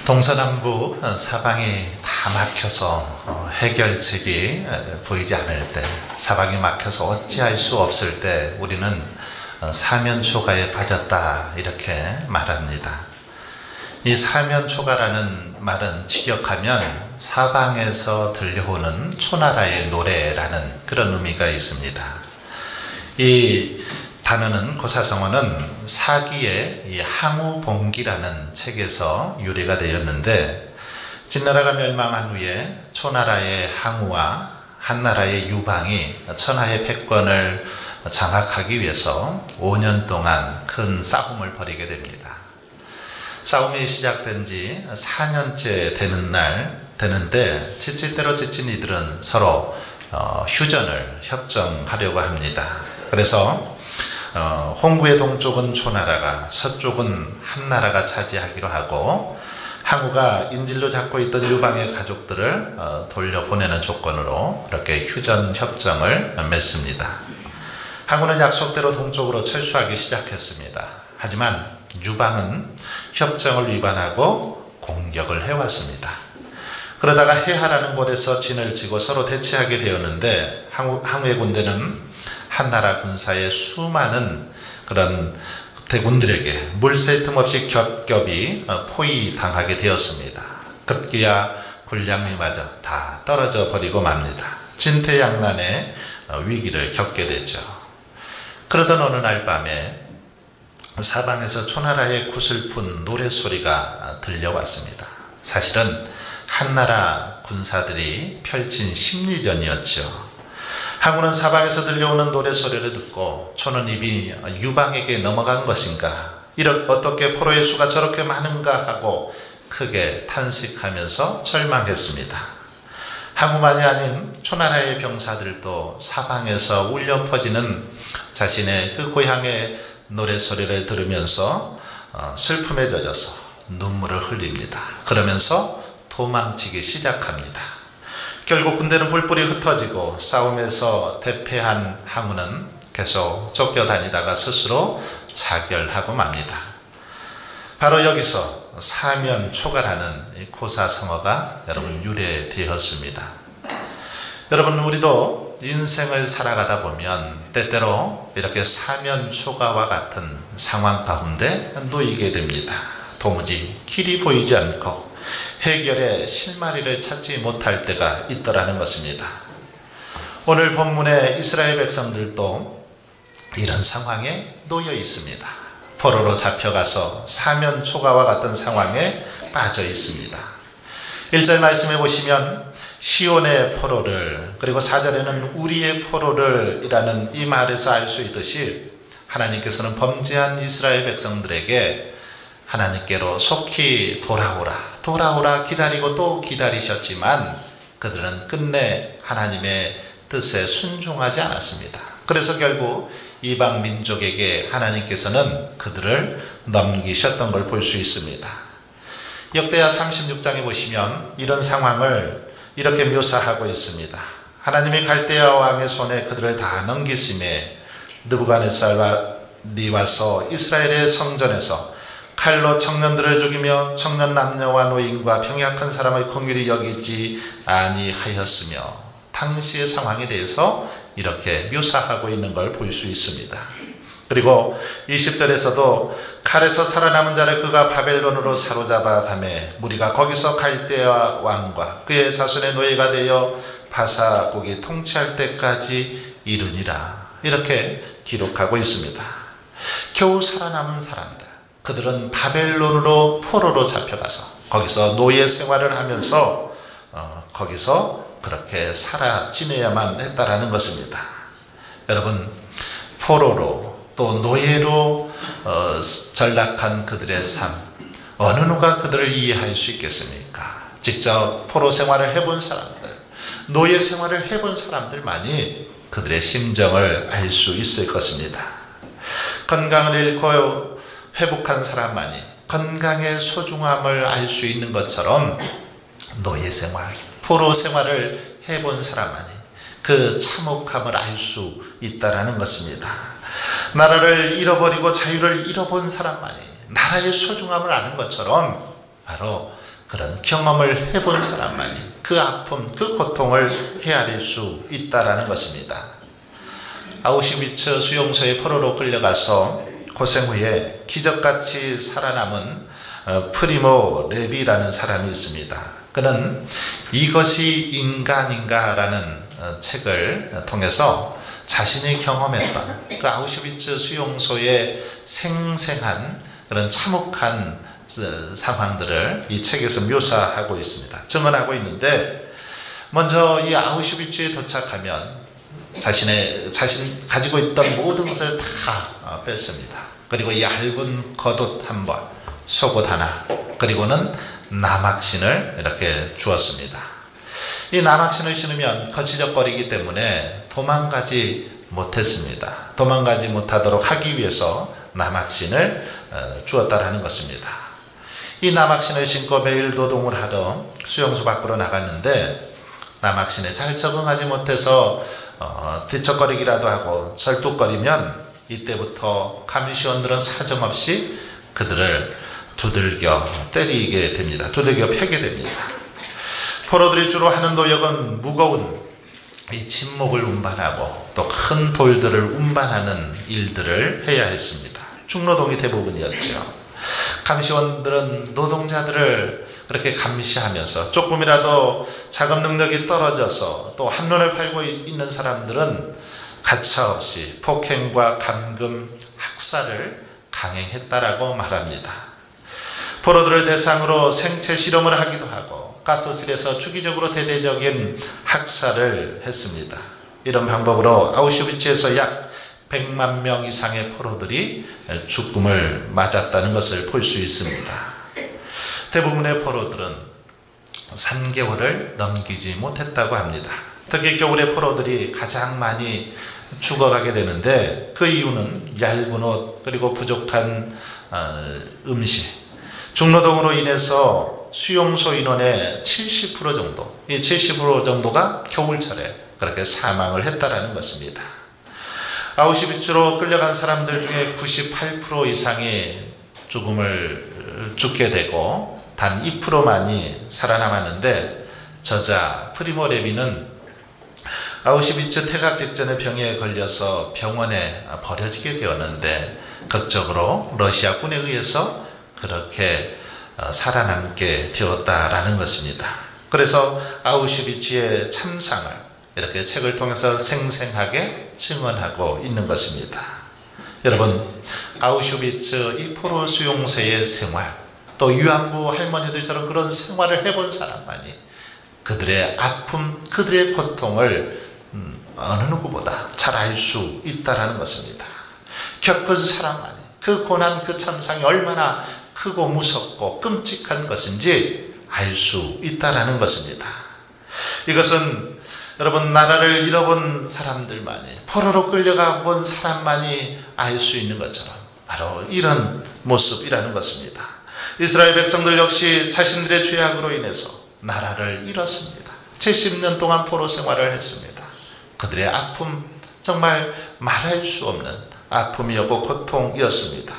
동서남북 사방이 다 막혀서 해결책이 보이지 않을 때, 사방이 막혀서 어찌할 수 없을 때 우리는 사면초가에 빠졌다, 이렇게 말합니다. 이 사면초가라는 말은 직역하면 사방에서 들려오는 초나라의 노래라는 그런 의미가 있습니다. 이 단어는, 고사성어는 사기의 이 항우봉기라는 책에서 유래가 되었는데, 진나라가 멸망한 후에 초나라의 항우와 한나라의 유방이 천하의 패권을 장악하기 위해서 5년 동안 큰 싸움을 벌이게 됩니다. 싸움이 시작된 지 4년째 되는데 지칠 지친 이들은 서로 휴전을 협정하려고 합니다. 그래서 홍구의 동쪽은 초나라가, 서쪽은 한나라가 차지하기로 하고, 항우가 인질로 잡고 있던 유방의 가족들을 돌려보내는 조건으로 이렇게 휴전 협정을 맺습니다. 항우는 약속대로 동쪽으로 철수하기 시작했습니다. 하지만 유방은 협정을 위반하고 공격을 해왔습니다. 그러다가 해하라는 곳에서 진을 치고 서로 대치하게 되었는데, 항우의 군대는 한나라 군사의 수많은 그런 대군들에게 물새 틈 없이 겹겹이 포위당하게 되었습니다. 급기야 군량미마저 다 떨어져 버리고 맙니다. 진퇴양난의 위기를 겪게 되죠. 그러던 어느 날 밤에 사방에서 초나라의 구슬픈 노랫소리가 들려왔습니다. 사실은 한나라 군사들이 펼친 심리전이었죠. 항우는 사방에서 들려오는 노랫소리를 듣고 초는 입이 유방에게 넘어간 것인가, 어떻게 포로의 수가 저렇게 많은가 하고 크게 탄식하면서 절망했습니다. 항우만이 아닌 초나라의 병사들도 사방에서 울려 퍼지는 자신의 그 고향의 노랫소리를 들으면서 슬픔에 젖어서 눈물을 흘립니다. 그러면서 도망치기 시작합니다. 결국 군대는 뿔뿔이 흩어지고 싸움에서 대패한 항우는 계속 쫓겨다니다가 스스로 자결하고 맙니다. 바로 여기서 사면초가라는 고사성어가 여러분 유래되었습니다. 여러분, 우리도 인생을 살아가다 보면 때때로 이렇게 사면초가와 같은 상황 가운데 놓이게 됩니다. 도무지 길이 보이지 않고 해결의 실마리를 찾지 못할 때가 있더라는 것입니다. 오늘 본문의 이스라엘 백성들도 이런 상황에 놓여 있습니다. 포로로 잡혀가서 사면초가와 같은 상황에 빠져 있습니다. 1절 말씀해 보시면 시온의 포로를, 그리고 4절에는 우리의 포로를 이라는 이 말에서 알 수 있듯이 하나님께서는 범죄한 이스라엘 백성들에게 하나님께로 속히 돌아오라 기다리고 또 기다리셨지만 그들은 끝내 하나님의 뜻에 순종하지 않았습니다. 그래서 결국 이방 민족에게 하나님께서는 그들을 넘기셨던 걸 볼 수 있습니다. 역대하 36장에 보시면 이런 상황을 이렇게 묘사하고 있습니다. 하나님이 갈대아 왕의 손에 그들을 다 넘기심에 느부갓네살이 와서 이스라엘의 성전에서 칼로 청년들을 죽이며 청년 남녀와 노인과 병약한 사람을 긍휼히 여기지 아니하였으며, 당시의 상황에 대해서 이렇게 묘사하고 있는 걸 볼 수 있습니다. 그리고 20절에서도 칼에서 살아남은 자를 그가 바벨론으로 사로잡아 가매 무리가 거기서 갈대아 왕과 그의 자손의 노예가 되어 바사국이 통치할 때까지 이르니라, 이렇게 기록하고 있습니다. 겨우 살아남은 사람들, 그들은 바벨론으로 포로로 잡혀가서 거기서 노예 생활을 하면서 거기서 그렇게 살아 지내야만 했다라는 것입니다. 여러분, 포로로 또 노예로 전락한 그들의 삶, 어느 누가 그들을 이해할 수 있겠습니까? 직접 포로 생활을 해본 사람들, 노예 생활을 해본 사람들만이 그들의 심정을 알 수 있을 것입니다. 건강을 잃고 회복한 사람만이 건강의 소중함을 알 수 있는 것처럼 노예 생활, 포로 생활을 해본 사람만이 그 참혹함을 알 수 있다라는 것입니다. 나라를 잃어버리고 자유를 잃어본 사람만이 나라의 소중함을 아는 것처럼 바로 그런 경험을 해본 사람만이 그 아픔, 그 고통을 헤아릴 수 있다라는 것입니다. 아우슈비츠 수용소에 포로로 끌려가서 고생 후에 기적같이 살아남은 프리모 레비라는 사람이 있습니다. 그는 이것이 인간인가라는 책을 통해서 자신이 경험했던 그 아우슈비츠 수용소의 생생한 그런 참혹한 상황들을 이 책에서 묘사하고 있습니다. 증언하고 있는데, 먼저 이 아우슈비츠에 도착하면 자신 가지고 있던 모든 것을 다 뺐습니다. 그리고 얇은 겉옷 한 벌, 속옷 하나, 그리고는 나막신을 이렇게 주었습니다. 이 나막신을 신으면 거치적거리기 때문에 도망가지 못했습니다. 도망가지 못하도록 하기 위해서 나막신을 주었다라는 것입니다. 이 나막신을 신고 매일 노동을 하러 수용소 밖으로 나갔는데, 나막신에 잘 적응하지 못해서 뒤척거리기라도 하고 설뚝거리면 이때부터 감시원들은 사정없이 그들을 두들겨 때리게 됩니다. 두들겨 패게 됩니다. 포로들이 주로 하는 노역은 무거운 이 침묵을 운반하고 또 큰 돌들을 운반하는 일들을 해야 했습니다. 중노동이 대부분이었죠. 감시원들은 노동자들을 그렇게 감시하면서 조금이라도 작업 능력이 떨어져서 또 한눈을 팔고 있는 사람들은 가차없이 폭행과 감금, 학살을 강행했다라고 말합니다. 포로들을 대상으로 생체 실험을 하기도 하고 가스실에서 주기적으로 대대적인 학살을 했습니다. 이런 방법으로 아우슈비츠에서 약 100만 명 이상의 포로들이 죽음을 맞았다는 것을 볼 수 있습니다. 대부분의 포로들은 3개월을 넘기지 못했다고 합니다. 특히 겨울에 포로들이 가장 많이 죽어가게 되는데, 그 이유는 얇은 옷 그리고 부족한 음식, 중노동으로 인해서 수용소 인원의 70% 정도, 이 70% 정도가 겨울철에 그렇게 사망을 했다라는 것입니다. 아우슈비츠로 끌려간 사람들 중에 98% 이상이 죽게 되고 단 2%만이 살아남았는데, 저자 프리모 레비는 아우슈비츠 퇴각 직전에 병에 걸려서 병원에 버려지게 되었는데, 극적으로 러시아군에 의해서 그렇게 살아남게 되었다라는 것입니다. 그래서 아우슈비츠의 참상을 이렇게 책을 통해서 생생하게 증언하고 있는 것입니다. 여러분, 아우슈비츠 이 포로 수용소의 생활, 또 위안부 할머니들처럼 그런 생활을 해본 사람만이 그들의 아픔, 그들의 고통을 어느 누구보다 잘 알 수 있다라는 것입니다. 겪은 사람만이 그 고난, 그 참상이 얼마나 크고 무섭고 끔찍한 것인지 알 수 있다라는 것입니다. 이것은 여러분, 나라를 잃어본 사람들만이, 포로로 끌려가 본 사람만이 알 수 있는 것처럼 바로 이런 모습이라는 것입니다. 이스라엘 백성들 역시 자신들의 죄악으로 인해서 나라를 잃었습니다. 70년 동안 포로 생활을 했습니다. 그들의 아픔, 정말 말할 수 없는 아픔이었고 고통이었습니다.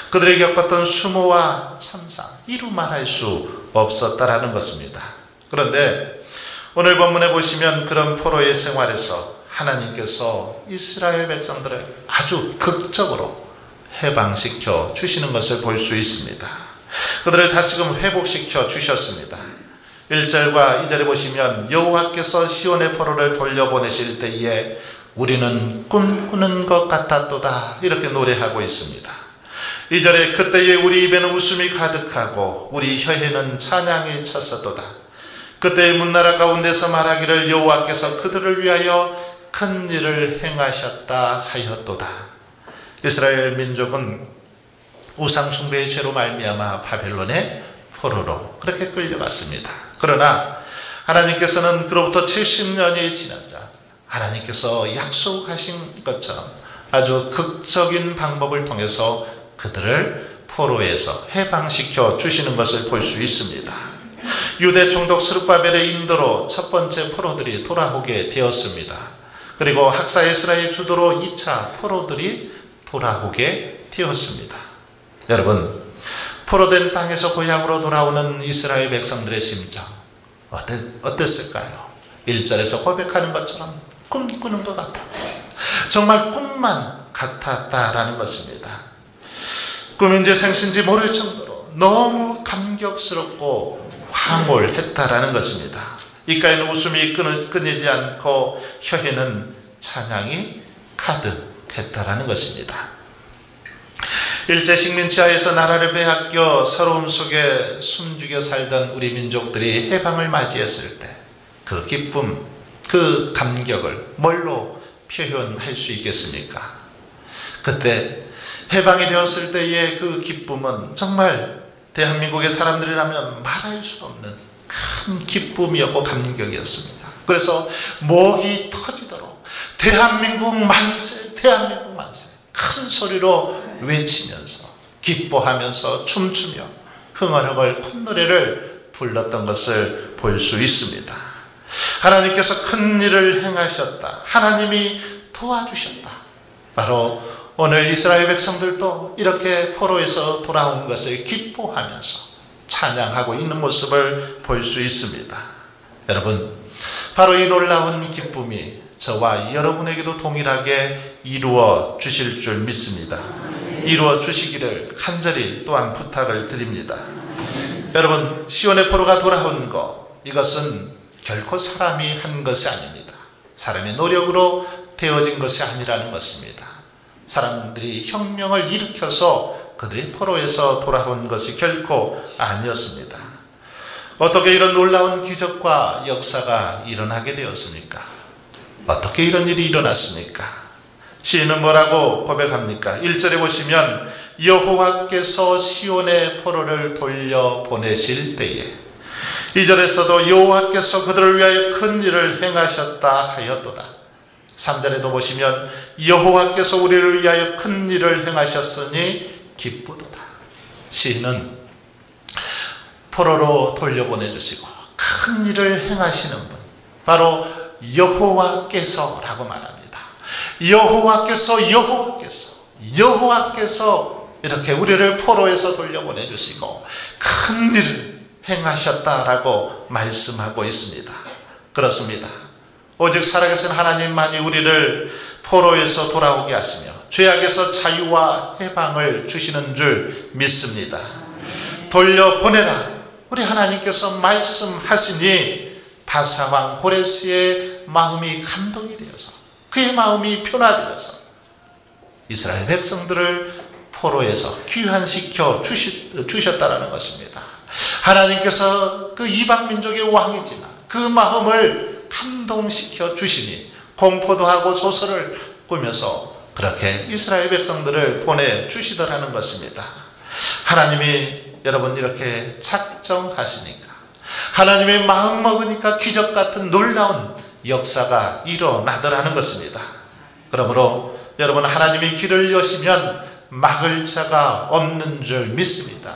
그들이 겪었던 수모와 참상, 이루 말할 수 없었다라는 것입니다. 그런데 오늘 본문에 보시면 그런 포로의 생활에서 하나님께서 이스라엘 백성들을 아주 극적으로 해방시켜 주시는 것을 볼 수 있습니다. 그들을 다시금 회복시켜 주셨습니다. 1절과 2절에 보시면 여호와께서 시온의 포로를 돌려보내실 때에 우리는 꿈꾸는 것 같았도다, 이렇게 노래하고 있습니다. 2절에 그때에 우리 입에는 웃음이 가득하고 우리 혀에는 찬양이 찼었도다. 그때의 문나라 가운데서 말하기를 여호와께서 그들을 위하여 큰 일을 행하셨다 하였도다. 이스라엘 민족은 우상숭배의 죄로 말미암아 바벨론의 포로로 그렇게 끌려갔습니다. 그러나 하나님께서는 그로부터 70년이 지나자 하나님께서 약속하신 것처럼 아주 극적인 방법을 통해서 그들을 포로에서 해방시켜 주시는 것을 볼 수 있습니다. 유대 총독 스룹바벨의 인도로 첫 번째 포로들이 돌아오게 되었습니다. 그리고 학사 에스라의 주도로 2차 포로들이 돌아오게 되었습니다. 여러분, 포로된 땅에서 고향으로 돌아오는 이스라엘 백성들의 심정 어땠을까요? 1절에서 고백하는 것처럼 꿈꾸는 것 같아. 정말 꿈만 같았다라는 것입니다. 꿈인지 생신지 모를 정도로 너무 감격스럽고 황홀했다라는 것입니다. 입가에는 웃음이 끊이지 않고 혀에는 찬양이 가득했다라는 것입니다. 일제 식민지하에서 나라를 빼앗겨 서러움 속에 숨죽여 살던 우리 민족들이 해방을 맞이했을 때 그 기쁨, 그 감격을 뭘로 표현할 수 있겠습니까? 그때 해방이 되었을 때의 그 기쁨은 정말 대한민국의 사람들이라면 말할 수 없는 큰 기쁨이었고 감격이었습니다. 그래서 목이 터지도록 대한민국 만세, 대한민국 만세 큰 소리로 외치면서 기뻐하면서 춤추며 흥얼흥얼 콧노래를 불렀던 것을 볼 수 있습니다. 하나님께서 큰 일을 행하셨다. 하나님이 도와주셨다. 바로 오늘 이스라엘 백성들도 이렇게 포로에서 돌아온 것을 기뻐하면서 찬양하고 있는 모습을 볼 수 있습니다. 여러분, 바로 이 놀라운 기쁨이 저와 여러분에게도 동일하게 이루어 주실 줄 믿습니다. 이루어 주시기를 간절히 또한 부탁을 드립니다. 여러분, 시온의 포로가 돌아온 것, 이것은 결코 사람이 한 것이 아닙니다. 사람의 노력으로 되어진 것이 아니라는 것입니다. 사람들이 혁명을 일으켜서 그들이 포로에서 돌아온 것이 결코 아니었습니다. 어떻게 이런 놀라운 기적과 역사가 일어나게 되었습니까? 어떻게 이런 일이 일어났습니까? 시인은 뭐라고 고백합니까? 1절에 보시면 여호와께서 시온의 포로를 돌려보내실 때에, 2절에서도 여호와께서 그들을 위하여 큰 일을 행하셨다 하였도다. 3절에도 보시면 여호와께서 우리를 위하여 큰 일을 행하셨으니 기쁘도다. 시인은 포로로 돌려보내주시고 큰 일을 행하시는 분, 바로 여호와께서라고 말합니다. 여호와께서 이렇게 우리를 포로에서 돌려보내주시고 큰 일을 행하셨다라고 말씀하고 있습니다. 그렇습니다. 오직 살아계신 하나님만이 우리를 포로에서 돌아오게 하시며 죄악에서 자유와 해방을 주시는 줄 믿습니다. 돌려보내라, 우리 하나님께서 말씀하시니 바사왕 고레스의 마음이 감동이 되어서 그의 마음이 변화되어서 이스라엘 백성들을 포로에서 귀환시켜 주셨다라는 것입니다. 하나님께서 그 이방 민족의 왕이지만 그 마음을 감동시켜 주시니 공포도 하고 조서를 꾸며서 그렇게 이스라엘 백성들을 보내주시더라는 것입니다. 하나님이 여러분 이렇게 작정하시니까, 하나님의 마음 먹으니까 기적 같은 놀라운 역사가 일어나더라는 것입니다. 그러므로 여러분, 하나님이 길을 여시면 막을 자가 없는 줄 믿습니다.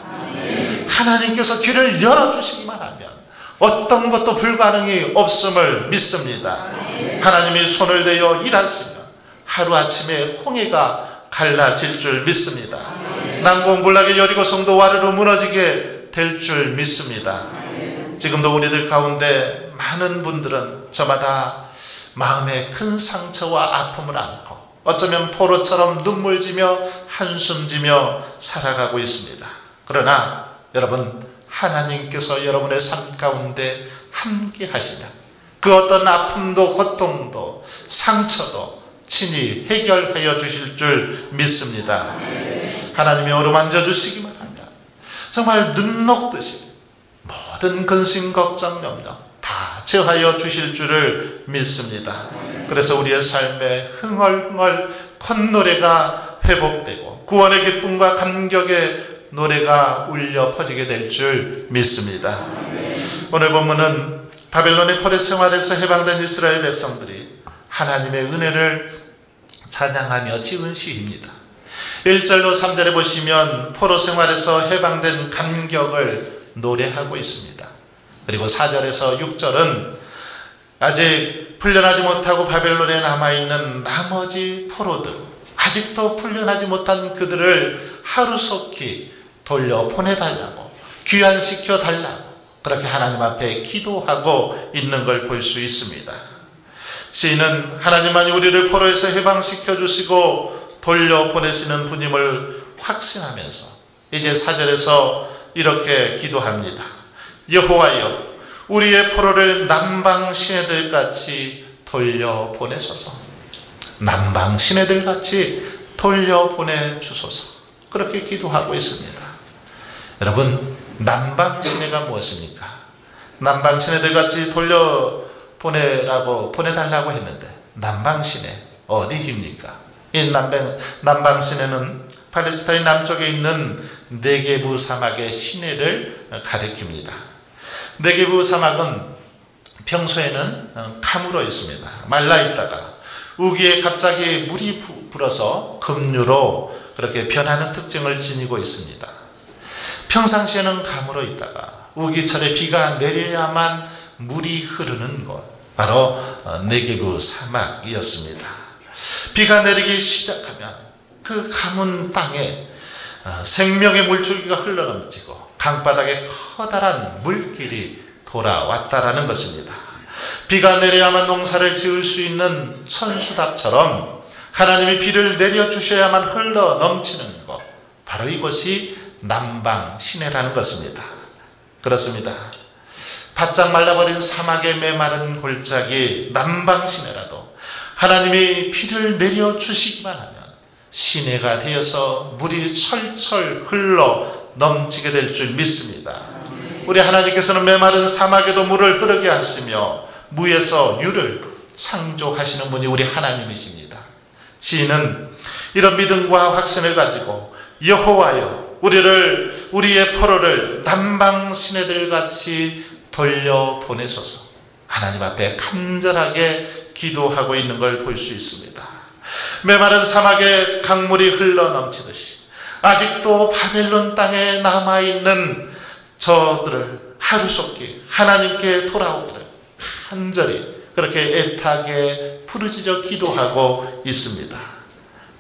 하나님께서 길을 열어주시기만 하면 어떤 것도 불가능이 없음을 믿습니다. 하나님이 손을 대어 일하시면 하루아침에 홍해가 갈라질 줄 믿습니다. 난공불락의 여리고성도 와르르 무너지게 될 줄 믿습니다. 지금도 우리들 가운데 많은 분들은 저마다 마음에 큰 상처와 아픔을 안고 어쩌면 포로처럼 눈물 지며 한숨 지며 살아가고 있습니다. 그러나 여러분, 하나님께서 여러분의 삶 가운데 함께 하시면 그 어떤 아픔도 고통도 상처도 친히 해결하여 주실 줄 믿습니다. 하나님이 어루만져 주시기만 하면 정말 눈 녹듯이 모든 근심 걱정 염려 다 제하여 주실 줄을 믿습니다. 그래서 우리의 삶에 흥얼흥얼 콧노래가 회복되고 구원의 기쁨과 감격의 노래가 울려 퍼지게 될 줄 믿습니다. 오늘 본문은 바벨론의 포로 생활에서 해방된 이스라엘 백성들이 하나님의 은혜를 찬양하며 지은 시입니다. 1절로 3절에 보시면 포로 생활에서 해방된 감격을 노래하고 있습니다. 그리고 4절에서 6절은 아직 풀려나지 못하고 바벨론에 남아있는 나머지 포로들, 아직도 풀려나지 못한 그들을 하루속히 돌려보내달라고, 귀환시켜달라고 그렇게 하나님 앞에 기도하고 있는 걸 볼 수 있습니다. 시인은 하나님만이 우리를 포로에서 해방시켜 주시고 돌려보내시는 분임을 확신하면서 이제 4절에서 이렇게 기도합니다. 여호와여, 우리의 포로를 남방 시내들같이 돌려보내소서. 남방 시내들같이 돌려보내주소서. 그렇게 기도하고 있습니다. 여러분, 남방 시내가 무엇입니까? 남방 시내들같이 보내달라고 했는데 남방 시내 어디입니까? 이 남방 시내는 팔레스타인 남쪽에 있는 네게부 사막의 시내를 가리킵니다. 네게부 사막은 평소에는 가물어 있습니다. 말라 있다가 우기에 갑자기 물이 불어서 급류로 그렇게 변하는 특징을 지니고 있습니다. 평상시에는 가물어 있다가 우기철에 비가 내려야만 물이 흐르는 곳, 바로 네게부 사막이었습니다. 비가 내리기 시작하면 그 가문 땅에 생명의 물줄기가 흘러넘치고 강바닥에 커다란 물길이 돌아왔다라는 것입니다. 비가 내려야만 농사를 지을 수 있는 천수답처럼 하나님이 비를 내려주셔야만 흘러넘치는 것, 바로 이것이 남방 시내라는 것입니다. 그렇습니다. 바짝 말라버린 사막의 메마른 골짜기 남방 시내라도 하나님이 비를 내려주시기만 하면 시내가 되어서 물이 철철 흘러 넘치게 될 줄 믿습니다. 우리 하나님께서는 메마른 사막에도 물을 흐르게 하시며 무에서 유를 창조하시는 분이 우리 하나님이십니다. 시인은 이런 믿음과 확신을 가지고 여호와여, 우리의 포로를 남방 시내들같이 돌려보내소서. 하나님 앞에 간절하게 기도하고 있는 걸 볼 수 있습니다. 메마른 사막에 강물이 흘러넘치듯이 아직도 바벨론 땅에 남아있는 저들을 하루속히 하나님께 돌아오기를 간절히 그렇게 애타게 부르짖어 기도하고 있습니다.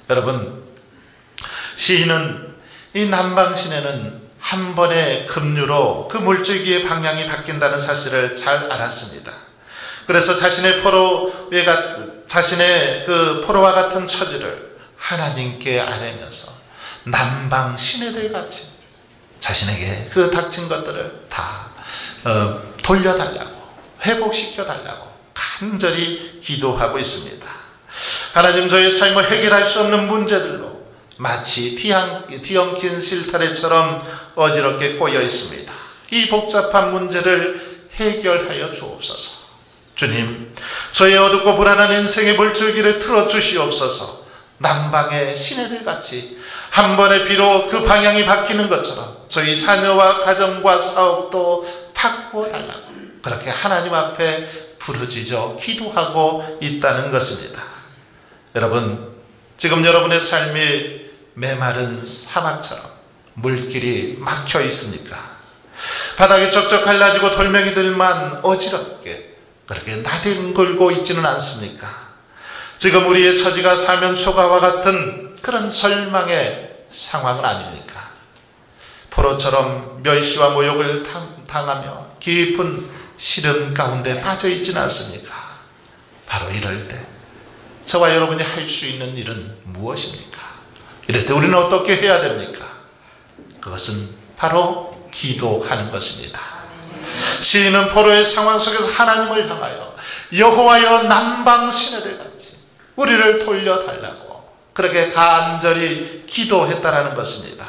여러분, 시인은 이 남방 시내는 한 번의 급류로 그 물줄기의 방향이 바뀐다는 사실을 잘 알았습니다. 그래서 자신의 그 포로와 같은 처지를 하나님께 아뢰면서 남방 시내들같이 자신에게 그 닥친 것들을 다 돌려달라고, 회복시켜달라고 간절히 기도하고 있습니다. 하나님, 저의 삶을 해결할 수 없는 문제들로 마치 뒤엉킨 실타래처럼 어지럽게 꼬여 있습니다. 이 복잡한 문제를 해결하여 주옵소서. 주님, 저의 어둡고 불안한 인생의 물줄기를 틀어주시옵소서. 남방의 시내들같이 한 번의 비로 그 방향이 바뀌는 것처럼 저희 자녀와 가정과 사업도 바꾸어 달라고 그렇게 하나님 앞에 부르짖어 기도하고 있다는 것입니다. 여러분, 지금 여러분의 삶이 메마른 사막처럼 물길이 막혀 있습니까? 바닥이 쩍쩍 갈라지고 돌멩이들만 어지럽게 그렇게 나뒹굴고 있지는 않습니까? 지금 우리의 처지가 사면초가와 같은 그런 절망의 상황은 아닙니까? 포로처럼 멸시와 모욕을 당하며 깊은 시름 가운데 빠져 있지는 않습니까? 바로 이럴 때 저와 여러분이 할 수 있는 일은 무엇입니까? 이럴 때 우리는 어떻게 해야 됩니까? 그것은 바로 기도하는 것입니다. 시인은 포로의 상황 속에서 하나님을 향하여 여호와여, 남방 시내들같이 우리를 돌려달라고 그렇게 간절히 기도했다라는 것입니다.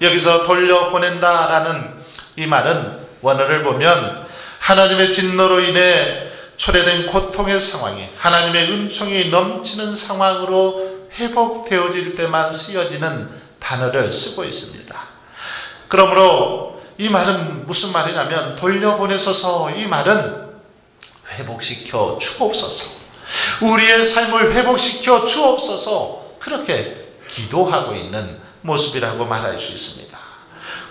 여기서 돌려보낸다라는 이 말은 원어를 보면 하나님의 진노로 인해 초래된 고통의 상황이 하나님의 은총이 넘치는 상황으로 회복되어질 때만 쓰여지는 단어를 쓰고 있습니다. 그러므로 이 말은 무슨 말이냐면 돌려보내소서, 이 말은 회복시켜 주옵소서, 우리의 삶을 회복시켜 주옵소서, 그렇게 기도하고 있는 모습이라고 말할 수 있습니다.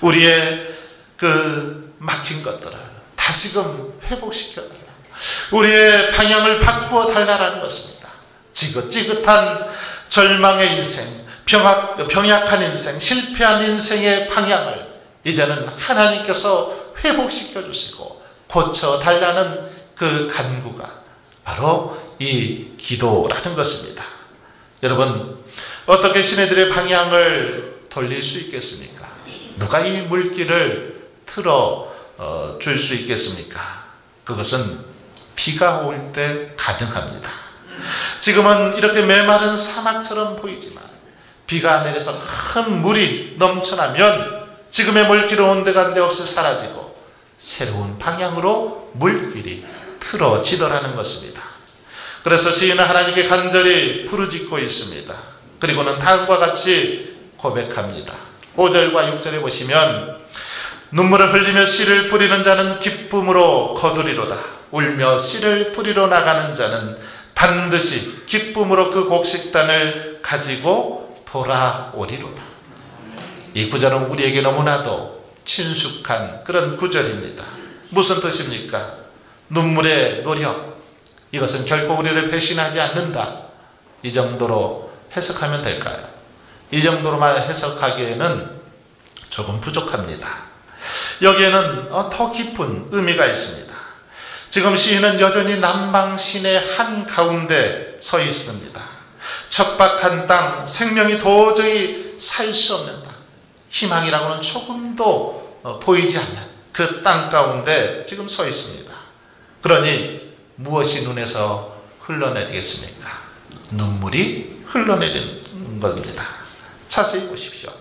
우리의 그 막힌 것들을 다시금 회복시켜달라, 우리의 방향을 바꾸어 달라는 것입니다. 지긋지긋한 절망의 인생, 병약한 인생, 실패한 인생의 방향을 이제는 하나님께서 회복시켜 주시고 고쳐달라는 그 간구가 바로 이 기도라는 것입니다. 여러분, 어떻게 시내들의 방향을 돌릴 수 있겠습니까? 누가 이 물길을 틀어 줄 수 있겠습니까? 그것은 비가 올 때 가능합니다. 지금은 이렇게 메마른 사막처럼 보이지만 비가 내려서 큰 물이 넘쳐나면 지금의 물길은 온데간데 없이 사라지고 새로운 방향으로 물길이 틀어지더라는 것입니다. 그래서 시인은 하나님께 간절히 부르짖고 있습니다. 그리고는 다음과 같이 고백합니다. 5절과 6절에 보시면 눈물을 흘리며 씨를 뿌리는 자는 기쁨으로 거두리로다. 울며 씨를 뿌리러 나가는 자는 반드시 기쁨으로 그 곡식단을 가지고 돌아오리로다. 이 구절은 우리에게 너무나도 친숙한 그런 구절입니다. 무슨 뜻입니까? 눈물의 노력, 이것은 결코 우리를 배신하지 않는다. 이 정도로 해석하면 될까요? 이 정도로만 해석하기에는 조금 부족합니다. 여기에는 더 깊은 의미가 있습니다. 지금 시인은 여전히 남방신의 한가운데 서 있습니다. 척박한 땅, 생명이 도저히 살 수 없는 땅, 희망이라고는 조금도 보이지 않는 그 땅 가운데 지금 서 있습니다. 그러니 무엇이 눈에서 흘러내리겠습니까? 눈물이 흘러내리는 겁니다. 자세히 보십시오.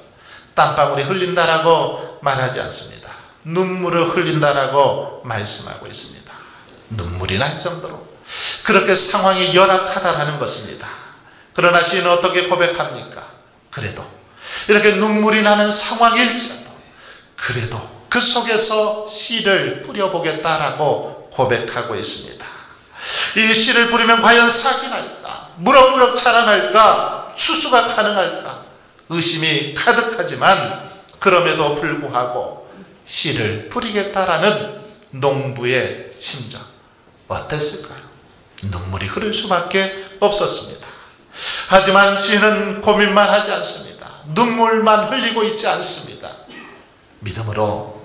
땀방울이 흘린다라고 말하지 않습니다. 눈물을 흘린다라고 말씀하고 있습니다. 눈물이 날 정도로 그렇게 상황이 열악하다라는 것입니다. 그러나 시인은 어떻게 고백합니까? 그래도 이렇게 눈물이 나는 상황일지라도 그래도 그 속에서 씨를 뿌려보겠다라고 고백하고 있습니다. 이 씨를 뿌리면 과연 싹이 날까? 무럭무럭 자라날까? 추수가 가능할까? 의심이 가득하지만 그럼에도 불구하고 씨를 뿌리겠다라는 농부의 심정 어땠을까요? 눈물이 흐를 수밖에 없었습니다. 하지만 시인은 고민만 하지 않습니다. 눈물만 흘리고 있지 않습니다. 믿음으로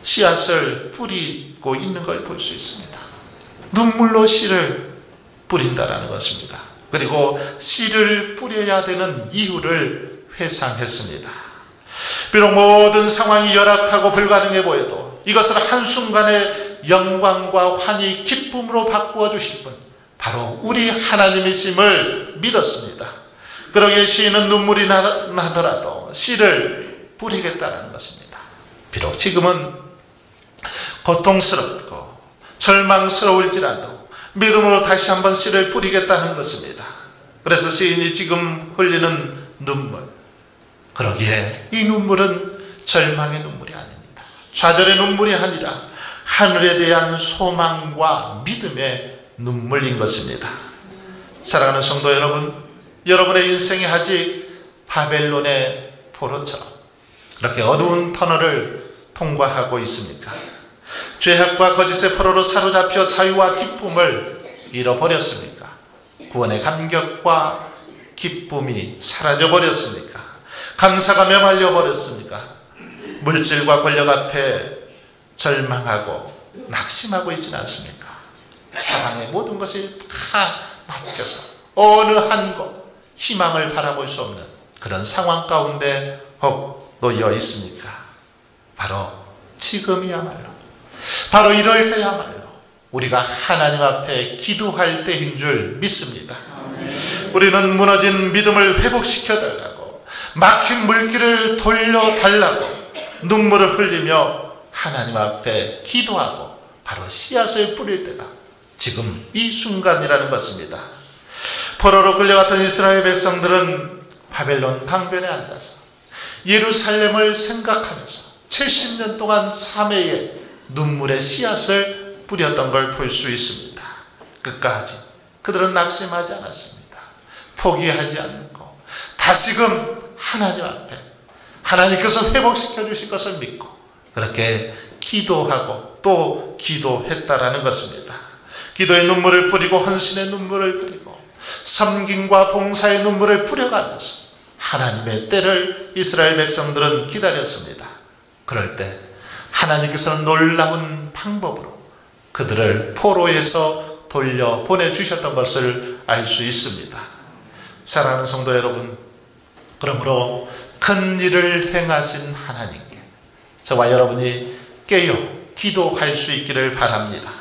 씨앗을 뿌리고 있는 걸 볼 수 있습니다. 눈물로 씨를 뿌린다라는 것입니다. 그리고 씨를 뿌려야 되는 이유를 회상했습니다. 비록 모든 상황이 열악하고 불가능해 보여도 이것을 한순간의 영광과 환희, 기쁨으로 바꾸어 주실 분, 바로 우리 하나님이심을 믿었습니다. 그러기에 시인은 눈물이 나더라도 씨를 뿌리겠다는 것입니다. 비록 지금은 고통스럽고 절망스러울지라도 믿음으로 다시 한번 씨를 뿌리겠다는 것입니다. 그래서 시인이 지금 흘리는 눈물, 그러기에 이 눈물은 절망의 눈물이 아닙니다. 좌절의 눈물이 아니라 하늘에 대한 소망과 믿음의 눈물인 것입니다. 사랑하는 성도 여러분, 여러분의 인생이 아직 바벨론의 포로처럼 그렇게 어두운 터널을 통과하고 있습니까? 죄악과 거짓의 포로로 사로잡혀 자유와 기쁨을 잃어버렸습니까? 구원의 감격과 기쁨이 사라져버렸습니까? 감사가 메말려 버렸습니까? 물질과 권력 앞에 절망하고 낙심하고 있지는 않습니까? 사랑의 모든 것이 다 맡겨서 어느 한 곳 희망을 바라볼 수 없는 그런 상황 가운데 혹 놓여 있습니까? 바로 지금이야말로, 바로 이럴 때야말로 우리가 하나님 앞에 기도할 때인 줄 믿습니다. 우리는 무너진 믿음을 회복시켜 달라고, 막힌 물길을 돌려달라고 눈물을 흘리며 하나님 앞에 기도하고 바로 씨앗을 뿌릴 때가 지금 이 순간이라는 것입니다. 포로로 끌려갔던 이스라엘 백성들은 바벨론 강변에 앉아서 예루살렘을 생각하면서 70년 동안 삼회의 눈물의 씨앗을 뿌렸던 걸 볼 수 있습니다. 끝까지 그들은 낙심하지 않았습니다. 포기하지 않고 다시금 하나님 앞에 하나님께서 회복시켜 주실 것을 믿고 그렇게 기도하고 또 기도했다라는 것입니다. 기도의 눈물을 뿌리고 헌신의 눈물을 뿌리고 섬김과 봉사의 눈물을 뿌려가면서 하나님의 때를 이스라엘 백성들은 기다렸습니다. 그럴 때 하나님께서는 놀라운 방법으로 그들을 포로에서 돌려 보내주셨던 것을 알 수 있습니다. 사랑하는 성도 여러분, 그러므로 큰 일을 행하신 하나님께 저와 여러분이 깨어 기도할 수 있기를 바랍니다.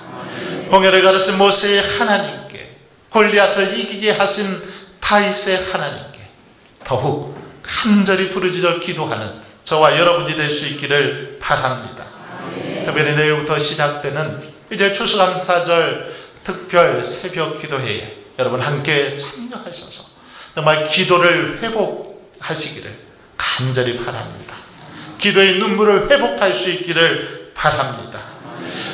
홍해를 가르신 모세의 하나님께, 골리앗을 이기게 하신 다윗의 하나님께 더욱 간절히 부르짖어 기도하는 저와 여러분이 될 수 있기를 바랍니다. 특별히 내일부터 시작되는 이제 추수감사절 특별 새벽 기도회에 여러분 함께 참여하셔서 정말 기도를 회복하시기를 간절히 바랍니다. 기도의 눈물을 회복할 수 있기를 바랍니다.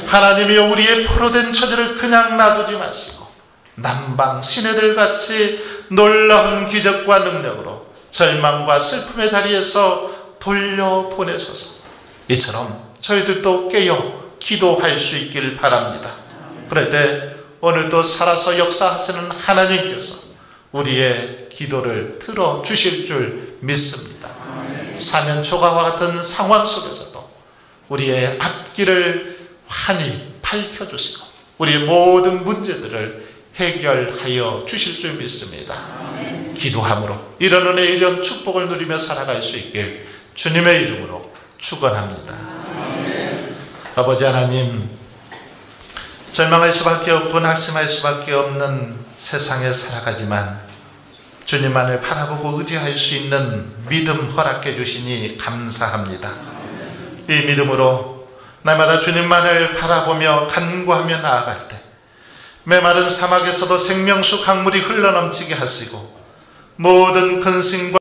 하나님이여, 우리의 포로된 처지를 그냥 놔두지 마시고 남방 시내들같이 놀라운 기적과 능력으로 절망과 슬픔의 자리에서 돌려보내소서. 이처럼 저희들도 깨어 기도할 수 있길 바랍니다. 그럴 때 오늘도 살아서 역사하시는 하나님께서 우리의 기도를 들어주실 줄 믿습니다. 사면 초가와 같은 상황 속에서도 우리의 앞길을 환히 밝혀주시고 우리의 모든 문제들을 해결하여 주실 줄 믿습니다. 기도함으로 이런 은혜, 이런 축복을 누리며 살아갈 수 있길 주님의 이름으로 축원합니다. 아버지 하나님, 절망할 수밖에 없고 낙심할 수밖에 없는 세상에 살아가지만 주님만을 바라보고 의지할 수 있는 믿음 허락해 주시니 감사합니다. 이 믿음으로 날마다 주님만을 바라보며 간구하며 나아갈 때 메마른 사막에서도 생명수 강물이 흘러넘치게 하시고 모든 근심과